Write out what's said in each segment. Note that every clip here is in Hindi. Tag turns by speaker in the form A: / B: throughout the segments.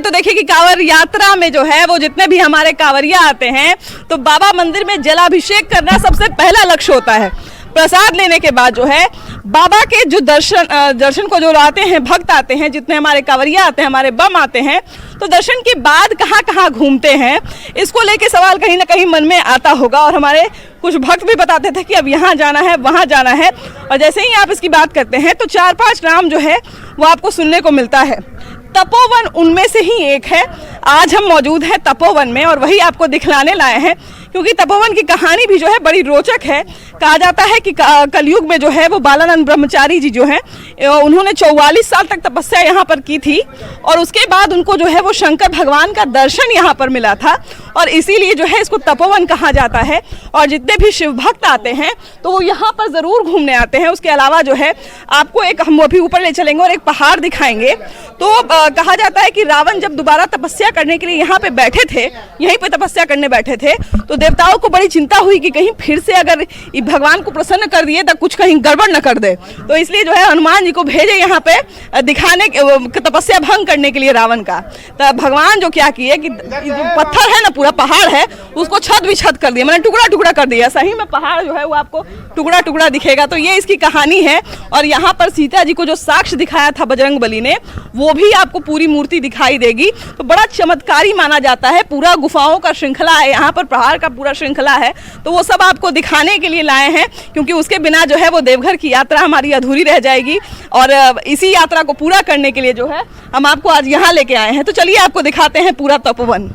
A: तो देखिए कि कांवड़ यात्रा में जो है वो जितने भी हमारे कांवरिया आते हैं तो बाबा मंदिर में जलाभिषेक करना सबसे पहला लक्ष्य होता है। प्रसाद लेने के बाद जो है बाबा के जो दर्शन को जो आते हैं, भक्त आते हैं, जितने हमारे कांवरिया आते हैं, हमारे बम आते हैं, तो दर्शन के बाद कहाँ कहाँ घूमते हैं, इसको लेके सवाल कहीं ना कहीं मन में आता होगा। और हमारे कुछ भक्त भी बताते थे कि अब यहाँ जाना है, वहाँ जाना है। और जैसे ही आप इसकी बात करते हैं तो 4-5 नाम जो है वो आपको सुनने को मिलता है। तपोवन उनमें से ही एक है। आज हम मौजूद हैं तपोवन में और वही आपको दिखलाने लाए हैं, क्योंकि तपोवन की कहानी भी जो है बड़ी रोचक है। कहा जाता है कि कलयुग में जो है वो बालानंद ब्रह्मचारी जी जो हैं उन्होंने 44 साल तक तपस्या यहाँ पर की थी और उसके बाद उनको जो है वो शंकर भगवान का दर्शन यहाँ पर मिला था और इसीलिए जो है इसको तपोवन कहा जाता है। और जितने भी शिव भक्त आते हैं तो वो यहाँ पर ज़रूर घूमने आते हैं। उसके अलावा जो है आपको एक हम अभी ऊपर ले चलेंगे और एक पहाड़ दिखाएंगे। तो कहा जाता है कि रावण जब दोबारा तपस्या करने के लिए यहाँ पे बैठे थे, यहीं पे तपस्या करने बैठे थे, तो देवताओं को बड़ी चिंता हुई कि कहीं फिर से अगर भगवान को प्रसन्न कर दिए तो कुछ कहीं गड़बड़ न कर दे। तो इसलिए जो है हनुमान जी को भेजे यहाँ पे दिखाने तपस्या भंग करने के लिए रावण का। तो भगवान जो क्या किए कि जो पत्थर है ना, पूरा पहाड़ है, उसको छत विछत कर दिया, मैंने टुकड़ा टुकड़ा कर दिया। सही में पहाड़ जो है वो आपको टुकड़ा टुकड़ा दिखेगा। तो ये इसकी कहानी है। और यहाँ पर सीता जी को जो साक्ष्य दिखाया था बजरंगबली ने, वो भी आपको पूरी मूर्ति दिखाई देगी। तो बड़ा चमत्कारी माना जाता है। पूरा गुफाओं का श्रृंखला है यहाँ पर, पहाड़ का पूरा श्रृंखला है। तो वो सब आपको दिखाने के लिए लाए हैं, क्योंकि उसके बिना जो है वो देवघर की यात्रा हमारी अधूरी रह जाएगी। और इसी यात्रा को पूरा करने के लिए जो है हम आपको आज यहाँ लेके आए हैं। तो चलिए आपको दिखाते हैं पूरा तपोवन।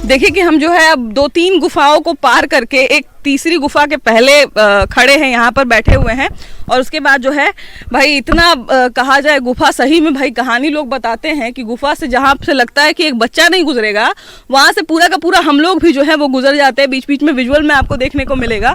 A: देखिए कि हम जो है अब 2-3 गुफाओं को पार करके एक तीसरी गुफा के पहले खड़े हैं, यहाँ पर बैठे हुए हैं। और उसके बाद जो है भाई इतना कहा जाए गुफा, सही में भाई कहानी लोग बताते हैं कि गुफा से जहाँ से लगता है कि एक बच्चा नहीं गुजरेगा, वहाँ से पूरा का पूरा हम लोग भी जो है वो गुजर जाते हैं। बीच बीच में विजुअल में आपको देखने को मिलेगा।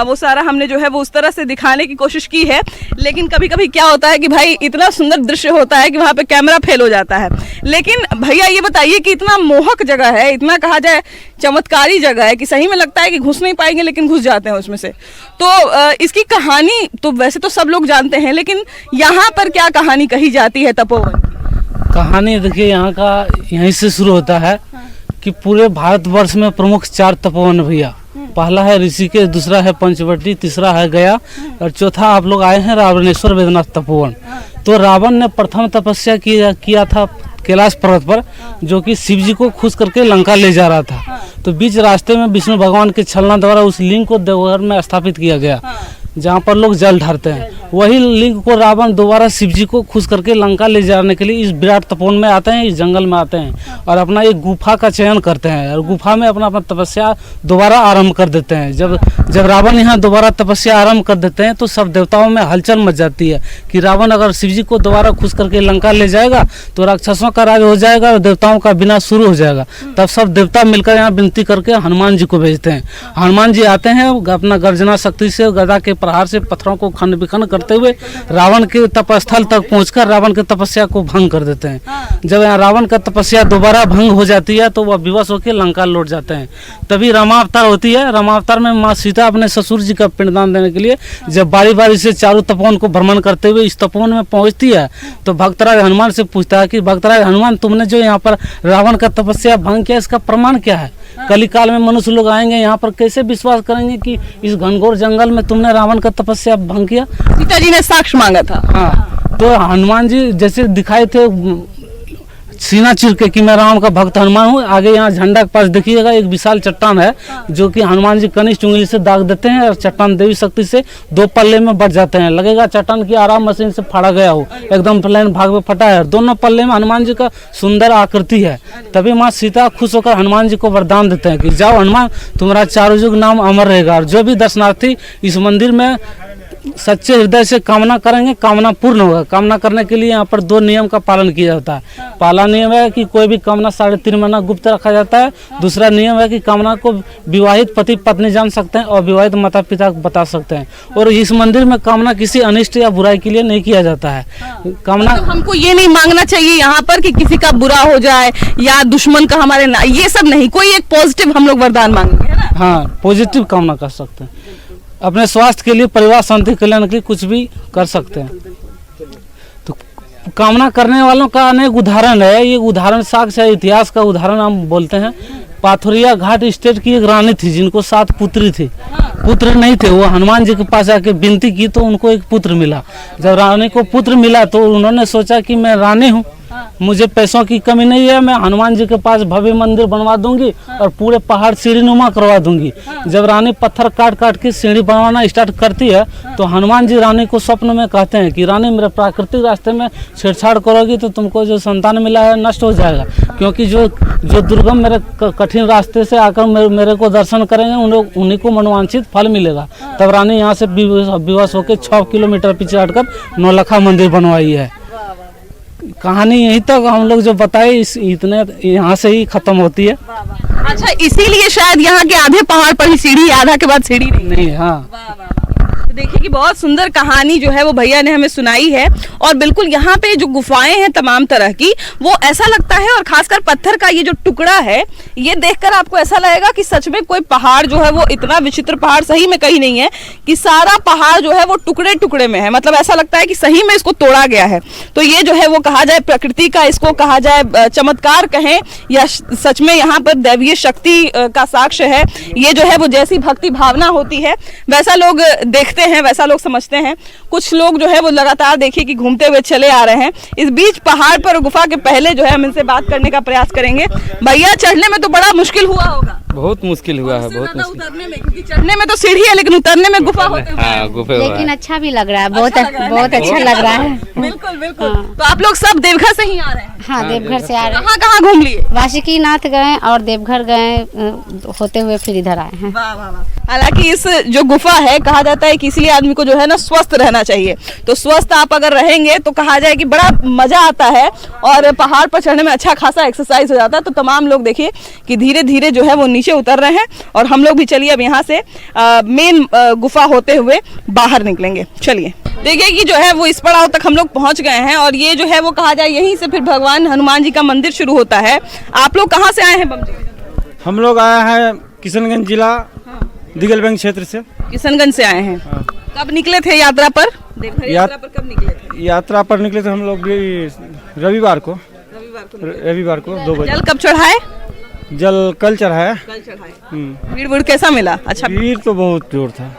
A: वो सारा हमने जो है वो उस तरह से दिखाने की कोशिश की है। लेकिन कभी कभी क्या होता है कि भाई इतना सुंदर दृश्य होता है कि वहाँ पर कैमरा फेल हो जाता है। लेकिन भैया ये बताइए कि इतना मोहक जगह है, इतना कहा जाए चमत्कारी जगह है कि सही में लगता है कि घुस नहीं पाएंगे लेकिन घुस जाते हैं उसमें से। तो इसकी कहानी तो वैसे तो सब लोग जानते हैं, लेकिन यहाँ पर क्या कहानी कही जाती है तपोवन?
B: कहानी देखिए यहाँ का यहीं से शुरू होता है कि पूरे भारतवर्ष में प्रमुख 4 तपोवन भैया। पहला है ऋषिकेश, दूसरा है पंचवटी, तीसरा है गया और चौथा आप लोग आए हैं रावणेश्वर वेदनाथ तपोवन। तो रावण ने प्रथम तपस्या किया था कैलाश पर्वत पर, जो कि शिव जी को खुश करके लंका ले जा रहा था। तो बीच रास्ते में विष्णु भगवान के छलना द्वारा उस लिंग को देवघर में स्थापित किया गया, जहाँ पर लोग जल ढारते हैं। वही लिंग को रावण दोबारा शिव जी को खुश करके लंका ले जाने के लिए इस विराट तपोवन में आते हैं, इस जंगल में आते हैं और अपना एक गुफा का चयन करते हैं और गुफा में अपना तपस्या दोबारा आरंभ कर देते हैं। जब रावण यहाँ दोबारा तपस्या आरंभ कर देते हैं तो सब देवताओं में हलचल मच जाती है कि रावण अगर शिव जी को दोबारा खुश करके लंका ले जाएगा तो राक्षसों का राज हो जाएगा और देवताओं का विनाश शुरू हो जाएगा। तब सब देवता मिलकर यहाँ विनती करके हनुमान जी को भेजते हैं। हनुमान जी आते हैं अपना गर्जना शक्ति से, गदा के प्रहार से पत्थरों को खंड विखंड करते हुए रावण के तपस्थल तक पहुंचकर रावण की तपस्या को भंग कर देते हैं। जब यहाँ रावण का तपस्या दोबारा भंग हो जाती है तो वह विवश होकर लंका लौट जाते हैं। तभी रामावतार होती है। रामावतार में माँ सीता अपने ससुर जी का पिंडदान देने के लिए जब बारी बारी से चारों तपोवन को भ्रमण करते हुए इस तपोवन में पहुंचती है तो भक्तराज हनुमान से पूछता है कि भक्तराज हनुमान, तुमने जो यहाँ पर रावण का तपस्या भंग किया, इसका प्रमाण क्या है? कली काल में मनुष्य लोग आएंगे यहाँ पर, कैसे विश्वास करेंगे कि इस घनघोर जंगल में तुमने रावण का तपस्या भंग किया?
A: सीता जी ने साक्ष्य मांगा था।
B: हाँ, तो हनुमान जी जैसे दिखाए थे सीना चीर के कि मैं राम का भक्त हनुमान हूँ। आगे यहाँ झंडा के पास देखिएगा एक विशाल चट्टान है, जो कि हनुमान जी कनिष्ठ उंगली से दाग देते हैं और चट्टान देवी शक्ति से 2 पल्ले में बढ़ जाते हैं। लगेगा चट्टान की आराम मशीन से फाड़ा गया हो, एकदम प्लेन भाग में फटा है। दोनों पल्ले में हनुमान जी का सुंदर आकृति है। तभी माँ सीता खुश होकर हनुमान जी को वरदान देते हैं कि जाओ हनुमान, तुम्हारा चारों युग नाम अमर रहेगा और जो भी दर्शनार्थी इस मंदिर में सच्चे हृदय से कामना करेंगे कामना पूर्ण होगा। कामना करने के लिए यहाँ पर 2 नियम का पालन किया जाता है। पहला नियम है कि कोई भी कामना 3.5 महीना गुप्त रखा जाता है। दूसरा नियम है कि कामना को विवाहित पति पत्नी जान सकते हैं और विवाहित माता पिता बता सकते हैं। और इस मंदिर में कामना किसी अनिष्ट या बुराई के लिए नहीं किया जाता है। कामना
A: तो हमको ये नहीं मांगना चाहिए यहाँ पर कि किसी का बुरा हो जाए या दुश्मन का हमारे ना, ये सब नहीं, कोई एक पॉजिटिव हम लोग वरदान मांगेंगे, है ना?
B: हाँ, पॉजिटिव कामना कर सकते हैं। अपने स्वास्थ्य के लिए, परिवार शांति कल्याण के कुछ भी कर सकते हैं। तो कामना करने वालों का अनेक उदाहरण है। ये उदाहरण साक्ष्य है, इतिहास का उदाहरण हम बोलते हैं। पाथुरिया घाट स्टेट की एक रानी थी जिनको 7 पुत्री थे। पुत्र नहीं थे, वो हनुमान जी के पास आके विनती की तो उनको एक पुत्र मिला। जब रानी को पुत्र मिला तो उन्होंने सोचा कि मैं रानी हूँ, मुझे पैसों की कमी नहीं है, मैं हनुमान जी के पास भव्य मंदिर बनवा दूंगी और पूरे पहाड़ सीढ़ी नुमा करवा दूंगी। जब रानी पत्थर काट काट के सीढ़ी बनवाना स्टार्ट करती है तो हनुमान जी रानी को स्वप्न में कहते हैं कि रानी, मेरे प्राकृतिक रास्ते में छेड़छाड़ करोगी तो तुमको जो संतान मिला है नष्ट हो जाएगा, क्योंकि जो दुर्गम मेरे कठिन रास्ते से आकर मेरे को दर्शन करेंगे उन्हीं को मनोवांछित फल मिलेगा। तब रानी यहाँ से विवश होकर 6 किलोमीटर पीछे हटकर नौलखा मंदिर बनवाई है। कहानी यहीं तक हम लोग जो बताए इतने यहाँ से ही खत्म होती है।
A: अच्छा, इसीलिए शायद यहाँ के आधे पहाड़ पर ही सीढ़ी, आधा के बाद सीढ़ी नहीं।
B: हाँ,
A: देखिए कि बहुत सुंदर कहानी जो है वो भैया ने हमें सुनाई है। और बिल्कुल यहाँ पे जो गुफाएं हैं तमाम तरह की, वो ऐसा लगता है, और खासकर पत्थर का ये जो टुकड़ा है, ये देखकर आपको ऐसा लगेगा कि सच में कोई पहाड़ जो है वो इतना विचित्र पहाड़ सही में कहीं नहीं है, कि सारा पहाड़ जो है वो टुकड़े टुकड़े में है। मतलब ऐसा लगता है कि सही में इसको तोड़ा गया है। तो ये जो है वो कहा जाए प्रकृति का, इसको कहा जाए चमत्कार कहें, या सच में यहाँ पर दैवीय शक्ति का साक्ष्य है। ये जो है वो जैसी भक्ति भावना होती है वैसा लोग देखते हैं, वैसा लोग समझते हैं। कुछ लोग जो है वो लगातार देखिए कि घूमते हुए चले आ रहे हैं। इस बीच पहाड़ पर गुफा के पहले जो है हम इनसे बात करने का प्रयास करेंगे। भैया, चढ़ने में तो बड़ा मुश्किल हुआ होगा।
C: बहुत मुश्किल हुआ है, बहुत मुश्किल।
A: उतरने में, क्योंकि चढ़ने में तो सीढ़ी है लेकिन उतरने में गुफा होते हैं।
C: हाँ, गुफे हुआ
D: लेकिन
C: है।
D: अच्छा भी लग रहा है, बहुत अच्छा लग रहा है।
A: बिल्कुल बिल्कुल। तो आप लोग सब देवघर से ही आ रहे हैं?
D: हाँ, देवघर से आ रहे हैं।
A: कहाँ कहाँ घूम लिए?
D: वासुकीनाथ गए और देवघर गए, होते हुए फिर इधर आए हैं।
A: वाह वाह वाह। हालांकि इस जो गुफा है, कहा जाता है कि इसीलिए आदमी को जो है ना स्वस्थ रहना चाहिए। तो स्वस्थ आप अगर रहेंगे तो कहा जाए कि बड़ा मजा आता है और पहाड़ पर चढ़ने में अच्छा खासा एक्सरसाइज हो जाता है। तो तमाम लोग देखिए कि धीरे धीरे जो है वो नीचे उतर रहे हैं और हम लोग भी चलिए अब यहाँ से मेन गुफा होते हुए बाहर निकलेंगे। चलिए, देखिए कि जो है वो इस पड़ाव तक हम लोग पहुँच गए हैं और ये जो है वो कहा जाए यहीं से फिर भगवान हनुमान जी का मंदिर शुरू होता है। आप लोग कहाँ से आए हैं बम जी?
E: हम लोग आए हैं किशनगंज जिला, दिगलबैंग क्षेत्र से।
A: किशनगंज से आए हैं। कब निकले थे यात्रा पर? देवघर यात्रा पर कब निकले थे?
E: यात्रा पर निकले थे हम लोग रविवार को 2 बजे।
A: जल कब चढ़ाए?
E: जल कल चढ़ाया।
A: कल चढ़ाए। भीड़ कैसा मिला? अच्छा,
E: भीड़ तो बहुत जोर था,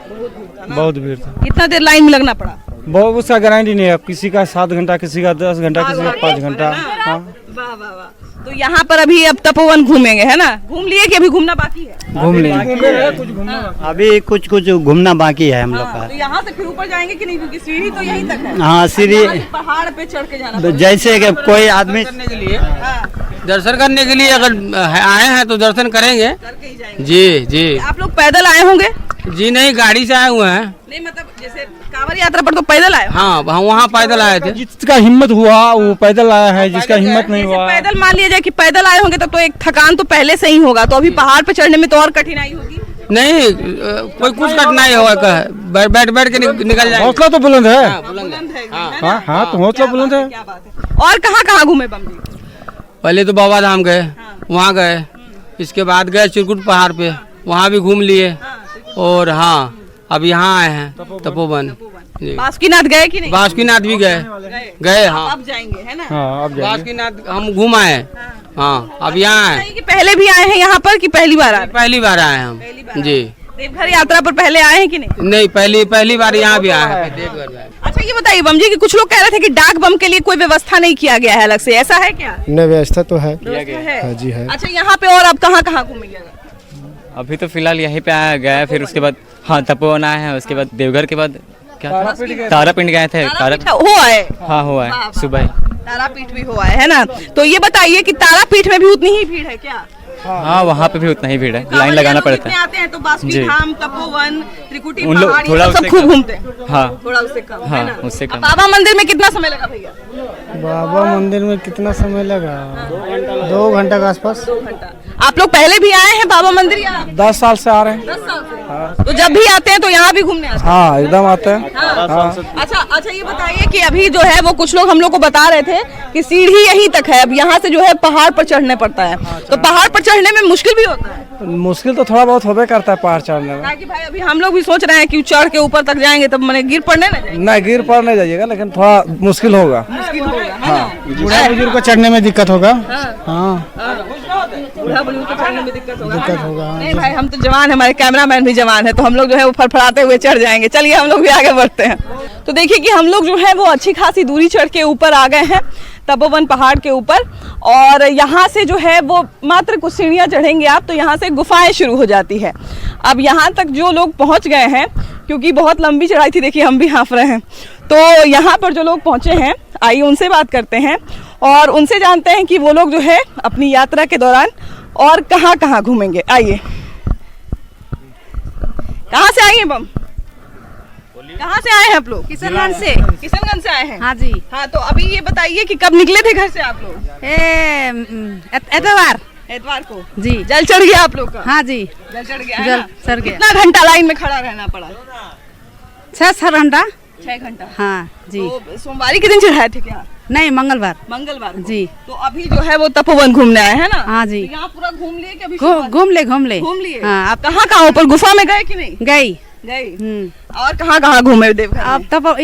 E: बहुत भीड़ था।
A: कितना देर लाइन में लगना पड़ा?
E: बहुत, उसका गारंटी नहीं है, किसी का 7 घंटा, किसी का 10 घंटा, किसी का 5 घंटा। हाँ।
A: वाह वाह वाह। तो यहाँ पर अभी अब तपोवन घूमेंगे, है ना? घूम लिए कि अभी घूमना बाकी है?
F: घूम लिए, अभी कुछ घूमना बाकी है हम लोग का।
A: तो यहाँ से फिर ऊपर जाएंगे कि नहीं, क्योंकि सीढ़ी तो यहीं तक है।
F: हाँ, सीढ़ी
A: पहाड़ पे चढ़ के जाना।
F: जैसे कि कोई आदमी
C: दर्शन करने के लिए अगर आए हैं तो दर्शन करेंगे।
A: करके ही जाएंगे।
C: जी जी।
A: आप लोग पैदल आए होंगे?
C: जी नहीं, गाड़ी से आए हुए हैं।
A: नहीं, मतलब जैसे कांवड़ यात्रा पर तो पैदल आए हो?
C: हाँ, वहाँ पैदल आए थे।
E: जिसका हिम्मत हुआ वो पैदल आया है, जिसका हिम्मत नहीं
A: जैसे
E: हुआ।
A: पैदल मान लिया जाए कि पैदल आए होंगे तो एक थकान तो पहले से ही होगा, तो अभी पहाड़ पे चढ़ने में तो और कठिनाई होगी।
C: नहीं, कोई कुछ कठिनाई होगा, बैठ बैठ के निकल जाए।
E: हौसला तो बुलंद है।
C: बुलंद है।
E: हाँ हाँ, तो हौसला बुलंद है।
A: क्या बात है। और कहाँ कहाँ घूमे बम जी?
C: पहले तो बाबा धाम गए, वहाँ गए। इसके बाद गए चिरकुट पहाड़ पे, वहाँ भी घूम लिए। और हाँ, अब यहाँ आए हैं तपोवन।
A: बासुकीनाथ गए कि नहीं?
C: बासुकीनाथ भी गए। हाँ,
A: अब जाएंगे, है ना?
E: हाँ, अब जाएंगे।
C: बासुकीनाथ हम घूम आए। हाँ, अब यहाँ आए।
A: कि पहले भी आए हैं यहाँ पर कि पहली बार आए?
C: पहली बार आए हम। जी।
A: देवघर यात्रा पर पहले आए हैं कि नहीं?
C: नहीं, पहली बार यहाँ भी आए हैं।
A: अच्छा, ये बताइए बम जी कि कुछ लोग कह रहे थे कि डाक बम के लिए कोई व्यवस्था नहीं किया गया है अलग से, ऐसा है क्या?
G: नहीं, व्यवस्था तो है।
A: है?
G: जी है।
A: अच्छा, यहाँ पे और अब कहाँ कहाँ घूमेंगे?
H: अभी तो फिलहाल यहीं पे आया गया, फिर उसके बाद हाँ तपोवन आए हैं, उसके बाद देवघर के बाद क्या तारापीठ गए थे।
A: हो आए?
H: हाँ, हुआ है सुबह ही।
A: तारापीठ भी हुआ है ना? तो ये बताइए कि तारापीठ में भी उतनी ही भीड़ है क्या?
H: हाँ, वहाँ पे भी उतना ही भीड़ है, लाइन लगाना पड़ता है।
A: आते हैं तो बासुकी धाम, तपोवन, त्रिकुटी
H: उन लोग
A: पहाड़,
H: थोड़ा
A: ये सब
H: उससे
A: खूब
H: कम।
A: घूमते हैं।
H: हाँ,
A: थोड़ा उससे कम, है
H: हाँ,
A: ना?
H: उससे कम।
A: बाबा मंदिर में कितना समय लगा भैया?
G: बाबा मंदिर में कितना समय लगा? 2 घंटा के आसपास।
A: 2 घंटा। आप लोग पहले भी आए हैं बाबा मंदिर या
E: 10 साल से आ रहे हैं।
A: 10 साल से? तो जब भी आते हैं तो यहाँ भी घूमने आते हैं?
E: हाँ एकदम आते हैं।
A: अच्छा, ये बताइए कि अभी जो है वो कुछ लोग हम लोग को बता रहे थे कि सीढ़ी यहीं तक है, अब यहाँ से जो है पहाड़ पर चढ़ने पड़ता है, तो पहाड़ पर चढ़ने में मुश्किल भी होता है?
E: मुश्किल तो थोड़ा बहुत होबे करता है पहाड़ चढ़ने में।
A: ताकि भाई अभी हम लोग भी सोच रहे हैं कि चढ़ के ऊपर तक जाएंगे तब मैंने गिर पड़ने ना जाएंगे।
E: नहीं गिर पर नहीं जाइएगा, लेकिन थोड़ा मुश्किल होगा। बूढ़ा बुजुर्ग को चढ़ने में दिक्कत होगा। हाँ
A: बूढ़ा बुजुर्ग को चढ़ने में दिक्कत होगा। नहीं भाई, हम तो जवान है, हमारे कैमरामैन भी जवान है, तो हम लोग जो है वो फड़फड़ाते हुए चढ़ जाएंगे। चलिए हम लोग भी आगे बढ़ते हैं। तो देखिए कि हम लोग जो है वो अच्छी खासी दूरी चढ़ के ऊपर आ गए हैं, तपोवन पहाड़ के ऊपर, और यहाँ से जो है वो मात्र कुछ सीढ़ियाँ चढ़ेंगे आप तो यहाँ से गुफाएं शुरू हो जाती है। अब यहाँ तक जो लोग पहुँच गए हैं, क्योंकि बहुत लंबी चढ़ाई थी, देखिए हम भी हाँफ रहे हैं, तो यहाँ पर जो लोग पहुँचे हैं आइए उनसे बात करते हैं और उनसे जानते हैं कि वो लोग जो है अपनी यात्रा के दौरान और कहाँ कहाँ घूमेंगे। आइए, कहाँ से आए हैं बम? कहाँ से आए हैं आप लोग?
G: किशनगंज से।
A: किशनगंज से आए हैं?
G: हाँ जी।
A: हाँ, तो अभी ये बताइए कि कब निकले थे घर से आप लोग? एतवार को
G: जी।
A: जल चढ़ गया आप लोग का?
G: हाँ जी,
A: जल चढ़ गया है
G: जल
A: ना?
G: चढ़ गया।
A: कितना घंटा लाइन में खड़ा रहना पड़ा?
G: 6 घंटा।
A: 6 घंटा।
G: हाँ जी।
A: तो सोमवारी के दिन चढ़ाए थे क्या?
G: नहीं, मंगलवार
A: को।
G: जी।
A: तो अभी जो है वो तपोवन घूमने आए हैं ना?
G: हाँ जी।
A: तो यहाँ पूरा घूम लिए कि अभी
G: घूम ले
A: घूम लिए?
G: हाँ।
A: आप कहाँ ऊपर गुफा में गए कि नहीं?
G: गई।
A: और कहाँ घूमे देवघर?
G: अब तब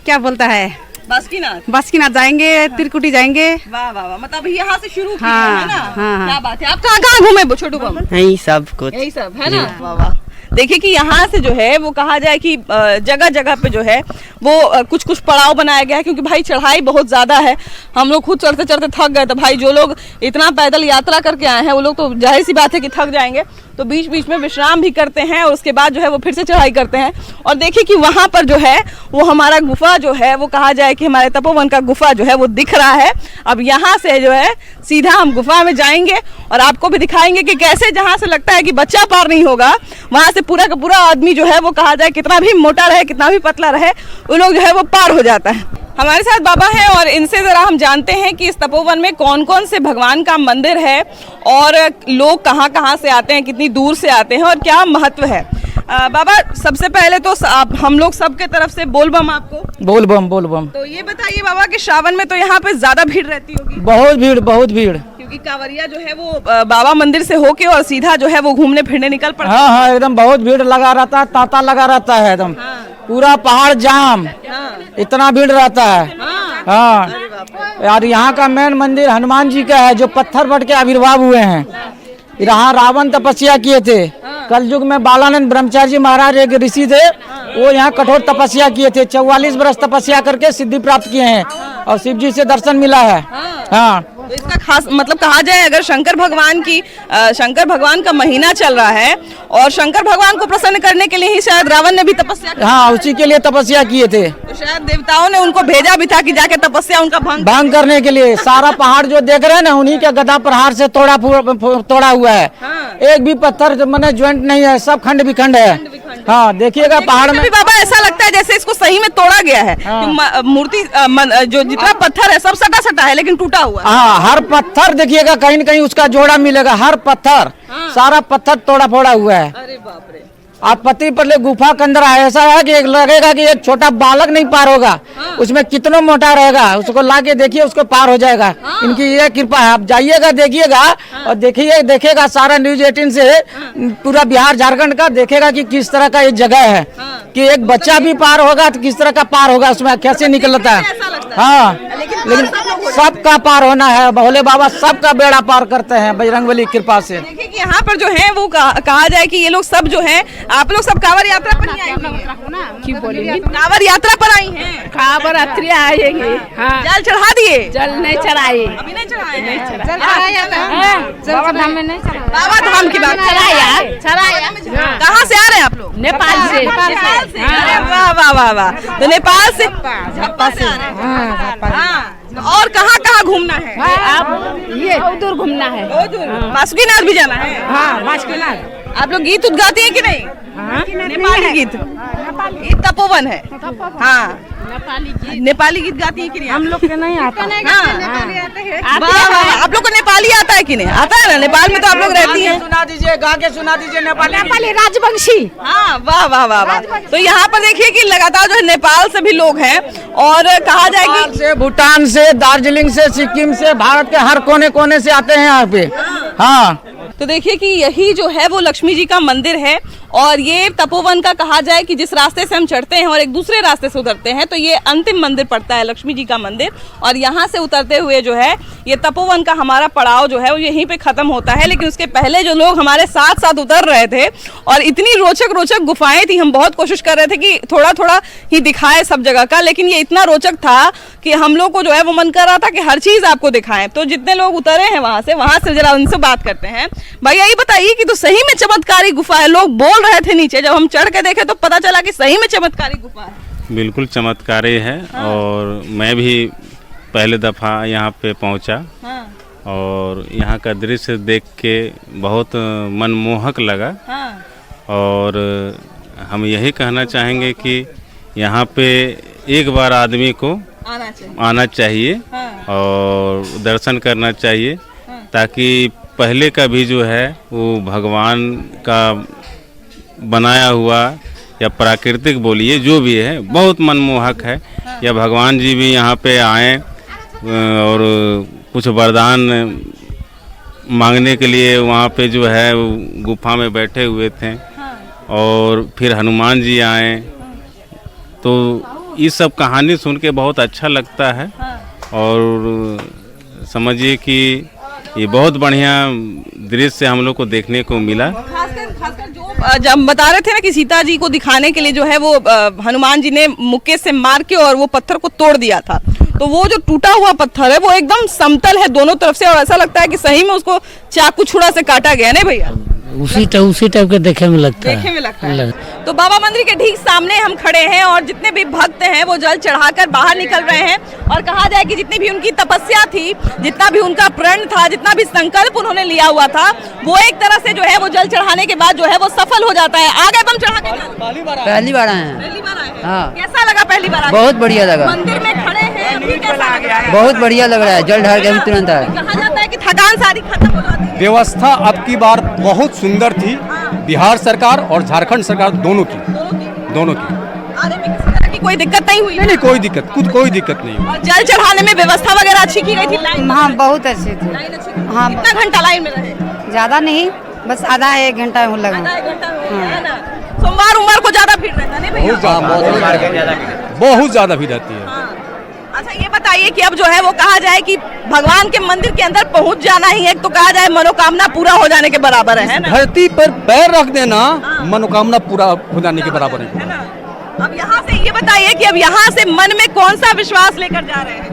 G: क्या बोलता है, बासुकीनाथ जाएंगे, त्रिकुटी जाएंगे।
A: वाह वाह वाह, मतलब यहाँ से शुरू किया
G: हाँ,
A: है ना?
G: हाँ,
A: क्या बात है। आप कहाँ घूमे छोटू बम?
F: यही सब कुछ
A: यही सब है ना? वाह वाह। देखिए कि यहाँ से जो है वो कहा जाए कि जगह जगह पे जो है वो कुछ कुछ पड़ाव बनाया गया है, क्योंकि भाई चढ़ाई बहुत ज़्यादा है। हम लोग खुद चढ़ते चढ़ते थक गए, तो भाई जो लोग इतना पैदल यात्रा करके आए हैं वो लोग तो जाहिर सी बात है कि थक जाएंगे, तो बीच बीच में विश्राम भी करते हैं और उसके बाद जो है वो फिर से चढ़ाई करते हैं। और देखिए कि वहाँ पर जो है वो हमारा गुफा जो है वो कहा जाए कि हमारे तपोवन का गुफा जो है वो दिख रहा है। अब यहाँ से जो है सीधा हम गुफा में जाएंगे और आपको भी दिखाएंगे कि कैसे जहाँ से लगता है कि बच्चा पार नहीं होगा, वहाँ से पूरा का पूरा आदमी जो है वो कहा जाए कितना भी मोटा रहे कितना भी पतला रहे, वो लोग जो है वो पार हो जाता है। हमारे साथ बाबा हैं और इनसे ज़रा हम जानते हैं कि इस तपोवन में कौन कौन से भगवान का मंदिर है और लोग कहाँ कहाँ से आते हैं, कितनी दूर से आते हैं और क्या महत्व है। बाबा, सबसे पहले तो हम लोग सबके तरफ से बोल बम आपको।
B: बोल बम।
A: तो ये बताइए बाबा कि श्रावण में तो यहाँ पे ज्यादा भीड़ रहती होगी?
B: बहुत भीड़।
A: क्योंकि कांवरिया जो है वो बाबा मंदिर से होके और सीधा जो है वो घूमने फिरने निकल पड़ता है।
B: हाँ एकदम बहुत भीड़ लगा रहता है, तांता लगा रहता है एकदम। पूरा पहाड़ जाम, इतना भीड़ रहता है। हाँ यार, यहाँ का मेन मंदिर हनुमान जी का है जो पत्थर बट के आविर्भाव हुए हैं। यहाँ रावण तपस्या किए थे, कलयुग में बालानंद ब्रह्मचारी जी महाराज एक ऋषि थे, वो यहाँ कठोर तपस्या किए थे, 44 वर्ष तपस्या करके सिद्धि प्राप्त किए हैं और शिव जी से दर्शन मिला है। हाँ,
A: तो इसका खास मतलब कहा जाए अगर शंकर भगवान का महीना चल रहा है और शंकर भगवान को प्रसन्न करने के लिए ही शायद रावण ने भी तपस्या की।
B: हाँ, उसी के लिए तपस्या किए थे।
A: तो शायद देवताओं ने उनको भेजा भी था कि जाके तपस्या उनका
B: भंग करने के लिए। सारा पहाड़ जो देख रहे हैं ना, उन्हीं के गदा प्रहार से तोड़ा हुआ है। एक भी पत्थर मैंने ज्वाइंट नहीं है, सब खंड विखंड है। हाँ, देखिएगा पहाड़ में।
A: बाबा ऐसा लगता है जैसे इसको सही में तोड़ा गया है। मूर्ति जो जितना पत्थर है सब सटा सटा है लेकिन टूटा हुआ है।
B: हाँ, हर पत्थर देखिएगा कहीं न कहीं उसका जोड़ा मिलेगा, हर पत्थर। सारा पत्थर तोड़ा फोड़ा हुआ है।
A: अरे बाप रे।
B: आप पति पर गुफा के अंदर आए, ऐसा है कि लगेगा कि एक छोटा बालक नहीं पार होगा। उसमें कितना मोटा रहेगा, उसको ला के देखिए, उसको पार हो जाएगा। इनकी ये कृपा है। आप जाइएगा देखिएगा और देखेगा सारा न्यूज 18 से पूरा बिहार झारखंड का देखेगा कि किस तरह का ये जगह है कि एक बच्चा भी पार होगा तो किस तरह का पार होगा, उसमें कैसे निकलता है। हाँ, लेकिन सबका पार होना है। भोले बाबा सबका बेड़ा पार करते हैं बजरंगबली की कृपा से।
A: देखिए कि यहाँ पर जो है वो कहा जाए कि ये लोग सब जो है, आप लोग सब कांवड़ यात्रा पर नहीं आएंगे? कांवड़ यात्रा पर आई हैं?
G: कांवड़ यात्रा आएंगे। हाँ।
A: जल चढ़ा दिए?
G: जल नहीं चढ़ाए,
A: अभी नहीं चढ़ाए हैं?
G: बाबा धाम में नहीं चढ़ाया।
A: बाबा धाम की बात
G: चढ़ाया।
A: कहाँ से आ रहे हैं आप लोग?
G: नेपाल से।
A: अरे वाह वाह वाह वाह। तो नेपाल से झप्पा से आ रहे हैं। हाँ, और कहाँ कहाँ घूमना है?
G: आप ये दूर घूमना है।
A: बासुकीनाथ भी जाना है?
G: हाँ, बासुकीनाथ।
A: आप लोग गीत गाती हैं कि नहीं? नेपाली गीत। ये तपोवन है। हाँ, नेपाली गीत गाती हैं कि नहीं?
G: हम लोग के नहीं आता।
A: हाँ। वाह वाह, आप लोग को नेपाली आता है है कि नहीं? आता है ना, नेपाल में तो आप लोग रहती हैं।
E: सुना दीजिए, गा के सुना दीजिए नेपाली।
G: राजवंशी।
A: हाँ, वाह वाह वाह वाह। तो यहाँ पर देखिए कि लगातार जो है नेपाल से भी लोग हैं और कहा जाए कि
E: से, भूटान से, दार्जिलिंग से, सिक्किम से, भारत के हर कोने कोने से आते हैं यहाँ पे। हाँ,
A: तो देखिए कि यही जो है वो लक्ष्मी जी का मंदिर है और ये तपोवन का कहा जाए कि जिस रास्ते से हम चढ़ते हैं और एक दूसरे रास्ते से उतरते हैं तो ये अंतिम मंदिर पड़ता है लक्ष्मी जी का मंदिर। और यहाँ से उतरते हुए जो है ये तपोवन का हमारा पड़ाव जो है वो यहीं पे खत्म होता है। लेकिन उसके पहले जो लोग हमारे साथ साथ उतर रहे थे और इतनी रोचक रोचक गुफाएं थी, हम बहुत कोशिश कर रहे थे कि थोड़ा थोड़ा ही दिखाए सब जगह का, लेकिन ये इतना रोचक था कि हम लोग को जो है वो मन कर रहा था कि हर चीज आपको दिखाएं। तो जितने लोग उतरे हैं वहां से जरा उनसे बात करते हैं। भैया ये बताइए कि तो सही में चमत्कारी गुफा है? लोग बोल रहे थे नीचे, जब हम चढ़ के देखे तो पता चला कि सही में चमत्कारी गुफा है।
I: बिल्कुल चमत्कारी है। और मैं भी पहले दफ़ा यहाँ पे पहुँचा और यहाँ का दृश्य देख के बहुत मनमोहक लगा। और हम यही कहना चाहेंगे कि यहाँ पे एक बार आदमी को आना चाहिए और दर्शन करना चाहिए, ताकि पहले का भी जो है वो भगवान का बनाया हुआ या प्राकृतिक बोलिए जो भी है बहुत मनमोहक है। या भगवान जी भी यहाँ पे आए और कुछ वरदान मांगने के लिए वहाँ पे जो है गुफा में बैठे हुए थे। और फिर हनुमान जी आए, तो ये सब कहानी सुन के बहुत अच्छा लगता है। और समझिए कि ये बहुत बढ़िया दृश्य हम लोग को देखने को मिला।
A: खासकर जो जब बता रहे थे ना कि सीता जी को दिखाने के लिए जो है वो हनुमान जी ने मुक्के से मार के और वो पत्थर को तोड़ दिया था, तो वो जो टूटा हुआ पत्थर है वो एकदम समतल है दोनों तरफ से और ऐसा लगता है कि सही में उसको चाकू छुरा से काटा गया ना भैया।
B: उसी टाइप के देखने में लगता
A: है। तो बाबा मंदिर के ठीक सामने हम खड़े हैं और जितने भी भक्त हैं वो जल चढ़ाकर बाहर निकल रहे हैं। और कहा जाए कि जितनी भी उनकी तपस्या थी, जितना भी उनका प्रण था, जितना भी संकल्प उन्होंने लिया हुआ था, वो एक तरह से जो है वो जल चढ़ाने के बाद जो है वो सफल हो जाता है। आगे बम चढ़ा के
E: पहली बार आए हैं।
A: हाँ। कैसा लगा पहली बार?
E: बहुत बढ़िया लगा।
A: मंदिर में खड़े हैं, अभी कैसा लग रहा है?
E: बहुत बढ़िया लग रहा है, जल ढाल के हम तुरंत आए।
A: कहा जाता है कि थकान सारी खत्म हो जाती है।
J: व्यवस्था अब की बार बहुत सुंदर थी, बिहार सरकार और झारखंड सरकार दोनों की।
A: आने में किसी तरह की कोई दिक्कत नहीं हुई?
J: नहीं, कोई दिक्कत नहीं हुई।
A: और जल चढ़ाने में व्यवस्था वगैरह अच्छी की गई थी? लाइन?
G: हाँ, बहुत अच्छी थी।
A: लाइन अच्छी थी?
G: हाँ।
A: कितना घंटा लाइन में रहे?
G: ज्यादा नहीं, बस आधा एक घंटा लगा।
A: आधा एक घंटा हो गया है ना? सोमवार को ज्यादा भीड़ रहता है भैया?
J: बहुत ज्यादा भीड़ रहती है।
A: अच्छा ये बताइए कि अब जो है वो कहा जाए कि भगवान के मंदिर के अंदर पहुंच जाना ही एक तो कहा जाए मनोकामना पूरा हो जाने के बराबर है ना?
J: धरती पर पैर रख देना मनोकामना पूरा हो जाने के बराबर है
A: ना? अब यहाँ से ये बताइए कि अब यहाँ से मन में कौन सा विश्वास लेकर जा रहे हैं?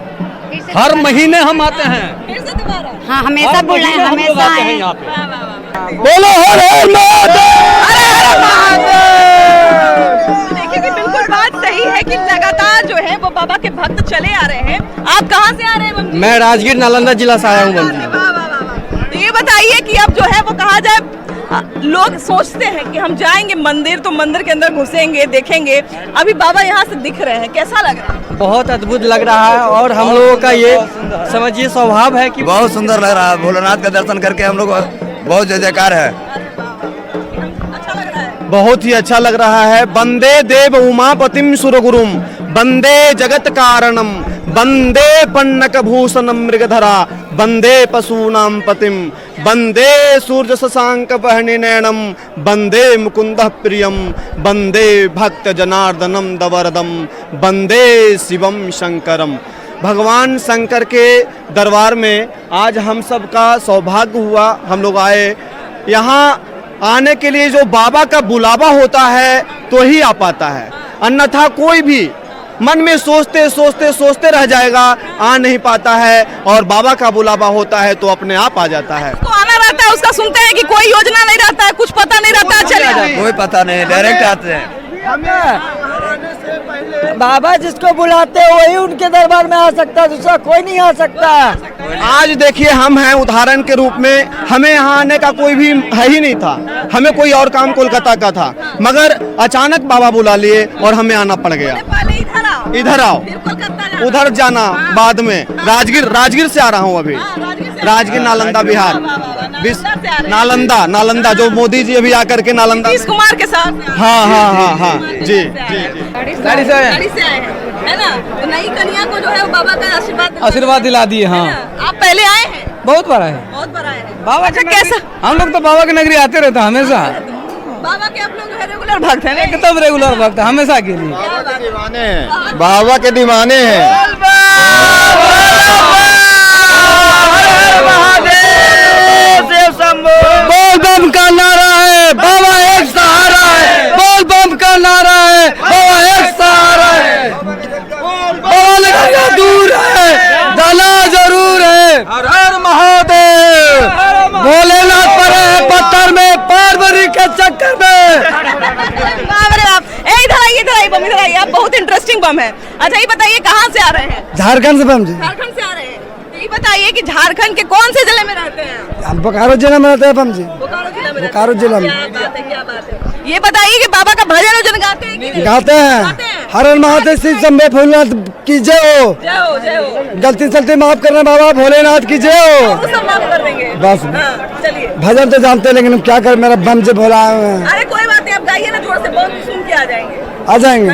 J: हर महीने हम आते हैं।
A: फिर से दोबारा?
G: हाँ, हमेशा बुलाए, हमेशा आए।
J: यहाँ पे बोलो हर हर महादेव।
A: देखिए कि बिल्कुल बात सही है कि लगातार जो है वो बाबा के भक्त चले आ रहे हैं। आप कहाँ से आ रहे हैं बम जी?
E: मैं राजगीर नालंदा जिला से आया हूँ बम जी।
A: तो ये बताइए कि अब जो है वो कहा जाए लोग सोचते हैं कि हम जाएंगे मंदिर तो मंदिर के अंदर घुसेंगे, देखेंगे, अभी बाबा यहाँ से दिख रहे हैं, कैसा लग रहा है?
E: बहुत अद्भुत लग रहा है और हम लोगों का ये समझिए स्वभाव है कि
K: बहुत सुंदर लग रहा है। भोलेनाथ का दर्शन करके हम लोग बहुत जय जयकार है।
E: बहुत ही अच्छा लग रहा है। वंदे देव उमापतिम सुरगुरुम वंदे जगत कारणम वंदे पन्नक भूषणम मृगधरा वंदे पशूनां पतिम वंदे सूर्य शशांक वहनिनयनम वंदे मुकुंदः प्रियम वंदे भक्त जनार्दनम दवरदम वंदे शिवम शंकरम। भगवान शंकर के दरबार में आज हम सब का सौभाग्य हुआ, हम लोग आए। यहाँ आने के लिए जो बाबा का बुलावा होता है तो ही आ पाता है, अन्यथा कोई भी मन में सोचते सोचते सोचते रह जाएगा, आ नहीं पाता है। और बाबा का बुलावा होता है तो अपने आप आ जाता है।
A: तो आना रहता है, उसका सुनते हैं कि कोई योजना नहीं रहता है, कुछ पता नहीं रहता है, चले
K: कोई पता नहीं, डायरेक्ट आते हैं।
E: बाबा जिसको बुलाते हैं वही उनके दरबार में आ सकता है, दूसरा कोई नहीं आ सकता। आज देखिए हम हैं उदाहरण के रूप में, हमें यहाँ आने का कोई भी है ही नहीं था, हमें कोई और काम कोलकाता का था, मगर अचानक बाबा बुला लिए और हमें आना पड़ गया। इधर आओ, उधर जाना बाद में। राजगीर से आ रहा हूँ अभी। राजगीर नालंदा बिहार। नालंदा नालंदा जो मोदी जी अभी आकर के नालंदा
A: नीतीश कुमार के साथ।
E: हाँ हाँ हाँ हाँ जी जी
A: गाड़ी से आए हैं, है ना? तो नई कन्या को जो है वो बाबा का
C: आशीर्वाद दिला दिए। हाँ,
A: आप पहले आए हैं?
C: बहुत बार है
A: बहुत बार आए हैं।
C: बाबा
A: अच्छा, कैसा?
C: हम लोग तो बाबा की नगरी आते रहते हैं हमेशा।
A: बाबा के आप लोग रेगुलर भक्त हैं?
C: एकदम रेगुलर भक्त हमेशा के लिए।
E: बाबा के दीवाने हैं।
C: बोल बम का नारा है, बाबा एक सहारा है। बोल बम का नारा है, बाबा एक सहारा है। बाबा दूर है, जाना जरूर है। हर हर महादेव। भोलेनाथ पड़े हैं पत्थर में, पार्वती के चक्कर में।
A: इधर आइए बम, इधर आइए। आप बहुत इंटरेस्टिंग बम है। अच्छा, ये बताइए कहाँ से आ रहे हैं?
F: झारखंड से बम जी।
A: झारखंड से आ रहे हैं। तो ये बताइए कि झारखंड के कौन से जिले में रहते हैं?
F: हम बोकारो जिला में रहते हैं बम जी।
A: बोकारो जिला में।
F: बोकारो जिला में।
A: क्या बात है, क्या बात है। ये बताइए कि बाबा का भजन वजन गाते हैं कि नहीं?
F: गाते हैं। हर हर महादेव श्री शंभे भोलेनाथ की जय हो।
A: जय हो, जय हो।
F: गलती सलती माफ करना बाबा भोलेनाथ की जय हो।
A: वो सब माफ कर देंगे।
F: बस
A: चलिए।
F: भजन तो जानते हैं लेकिन हम क्या करें, मेरा बम से भोला है।
A: अरे कोई बात नहीं, आप गाइए ना जोर से, बहुत सुन के आ जाएंगे।
F: आ जाएंगे।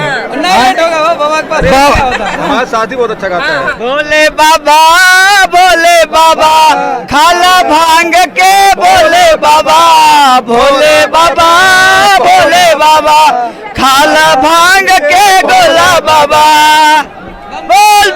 E: हमारा साथी बहुत अच्छा गाता है।
C: भोले बाबा खाला भांग के भोले बाबा खाला भांग के गोला बाबा। बोल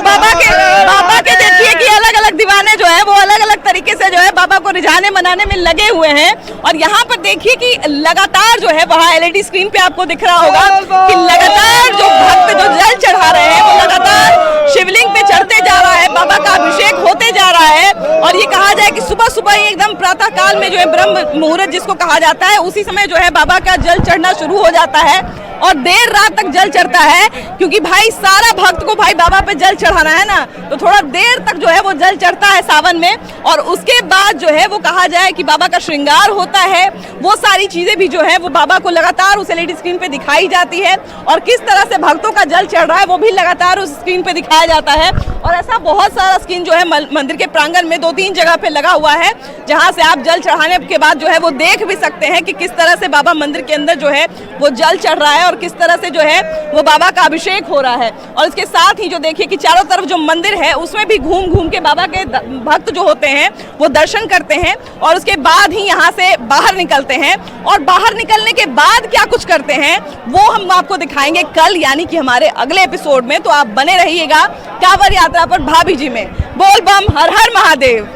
A: बाबा के देखिए कि अलग अलग दीवाने जो है वो अलग अलग तरीके से जो है बाबा को रिझाने मनाने में लगे हुए हैं। और यहाँ पर देखिए कि लगातार जो है वहाँ एलईडी स्क्रीन पे आपको दिख रहा होगा कि लगातार जो भक्त जो जल चढ़ा रहे हैं वो लगातार शिवलिंग पे चढ़ते जा रहा है, बाबा का अभिषेक होते जा रहा है। और ये कहा जाए कि सुबह सुबह ही एकदम प्रातः काल में जो है ब्रह्म मुहूर्त जिसको कहा जाता है, उसी समय जो है बाबा का जल चढ़ना शुरू हो जाता है और देर रात तक जल चढ़ता है। क्योंकि भाई सारा भक्त को भाई बाबा पे जल चढ़ाना है ना, तो थोड़ा देर तक जो है वो जल चढ़ता है सावन में। और उसके बाद जो है वो कहा जाए कि बाबा का श्रृंगार होता है, वो सारी चीजें भी जो है वो बाबा को लगातार उस एलईडी स्क्रीन पे दिखाई जाती है। और किस तरह से भक्तों का जल चढ़ रहा है वो भी लगातार उस स्क्रीन पे दिखाया जाता है। और ऐसा बहुत सारा स्क्रीन जो है मंदिर के प्रांगण में 2-3 जगह पे लगा हुआ है, जहाँ से आप जल चढ़ाने के बाद जो है वो देख भी सकते हैं कि किस तरह से बाबा मंदिर के अंदर जो है वो जल चढ़ रहा है और किस तरह से जो है वो बाबा का अभिषेक हो रहा है। और इसके साथ ही जो देखिए कि चारों तरफ जो मंदिर है उसमें भी घूम घूम के बाबा के भक्त जो होते हैं वो दर्शन करते हैं और उसके बाद ही यहाँ से बाहर निकलते हैं। और बाहर निकलने के बाद क्या कुछ करते हैं वो हम आपको दिखाएंगे कल, यानी कि हमारे अगले एपिसोड में। तो आप बने रहिएगा कांवर यात्रा पर भाभी जी में। बोल बम, हर हर महादेव।